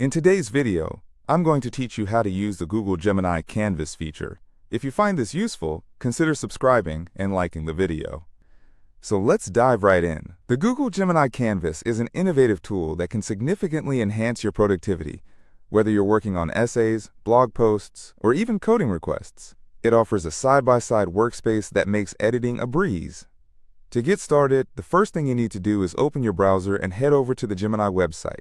In today's video, I'm going to teach you how to use the Google Gemini Canvas feature. If you find this useful, consider subscribing and liking the video. So let's dive right in. The Google Gemini Canvas is an innovative tool that can significantly enhance your productivity, whether you're working on essays, blog posts, or even coding requests. It offers a side-by-side workspace that makes editing a breeze. To get started, the first thing you need to do is open your browser and head over to the Gemini website.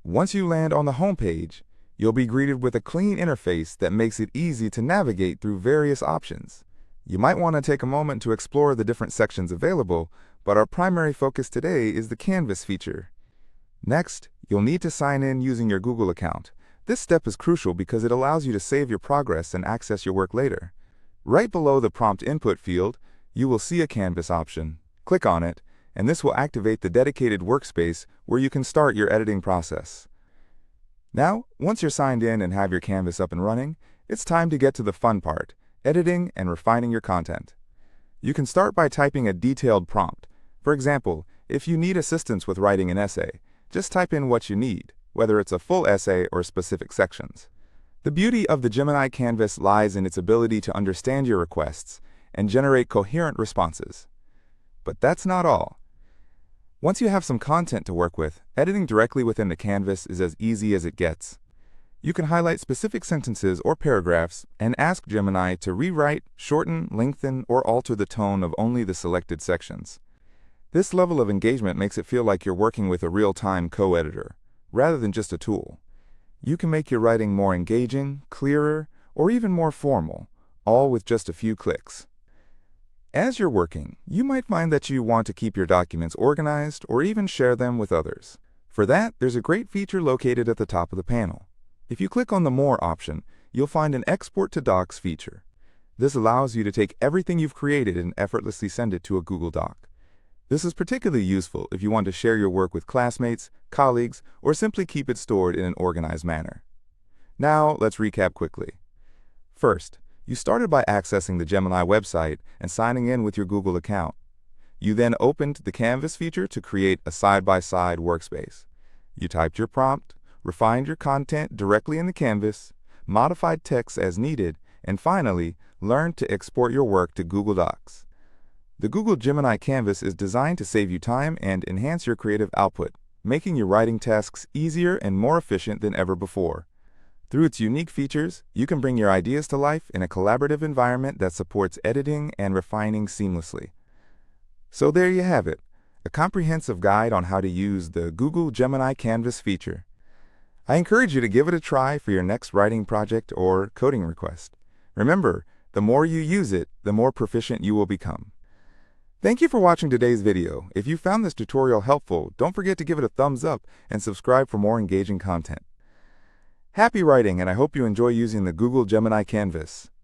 Once you land on the home page, you'll be greeted with a clean interface that makes it easy to navigate through various options. You might want to take a moment to explore the different sections available, but our primary focus today is the Canvas feature. Next, you'll need to sign in using your Google account. This step is crucial because it allows you to save your progress and access your work later. Right below the prompt input field, you will see a Canvas option. Click on it, and this will activate the dedicated workspace where you can start your editing process. Now, once you're signed in and have your Canvas up and running, it's time to get to the fun part, editing and refining your content. You can start by typing a detailed prompt. For example, if you need assistance with writing an essay, just type in what you need, whether it's a full essay or specific sections. The beauty of the Gemini Canvas lies in its ability to understand your requests and generate coherent responses. But that's not all. Once you have some content to work with, editing directly within the Canvas is as easy as it gets. You can highlight specific sentences or paragraphs and ask Gemini to rewrite, shorten, lengthen, or alter the tone of only the selected sections. This level of engagement makes it feel like you're working with a real-time co-editor, rather than just a tool. You can make your writing more engaging, clearer, or even more formal, all with just a few clicks. As you're working, you might find that you want to keep your documents organized or even share them with others. For that, there's a great feature located at the top of the panel. If you click on the More option, you'll find an Export to Docs feature. This allows you to take everything you've created and effortlessly send it to a Google Doc. This is particularly useful if you want to share your work with classmates, colleagues, or simply keep it stored in an organized manner. Now, let's recap quickly. First, you started by accessing the Gemini website and signing in with your Google account. You then opened the Canvas feature to create a side-by-side workspace. You typed your prompt, refined your content directly in the Canvas, modified text as needed, and finally, learned to export your work to Google Docs. The Google Gemini Canvas is designed to save you time and enhance your creative output, making your writing tasks easier and more efficient than ever before. Through its unique features, you can bring your ideas to life in a collaborative environment that supports editing and refining seamlessly. So there you have it, a comprehensive guide on how to use the Google Gemini Canvas feature. I encourage you to give it a try for your next writing project or coding request. Remember, the more you use it, the more proficient you will become. Thank you for watching today's video. If you found this tutorial helpful, don't forget to give it a thumbs up and subscribe for more engaging content. Happy writing, and I hope you enjoy using the Google Gemini Canvas.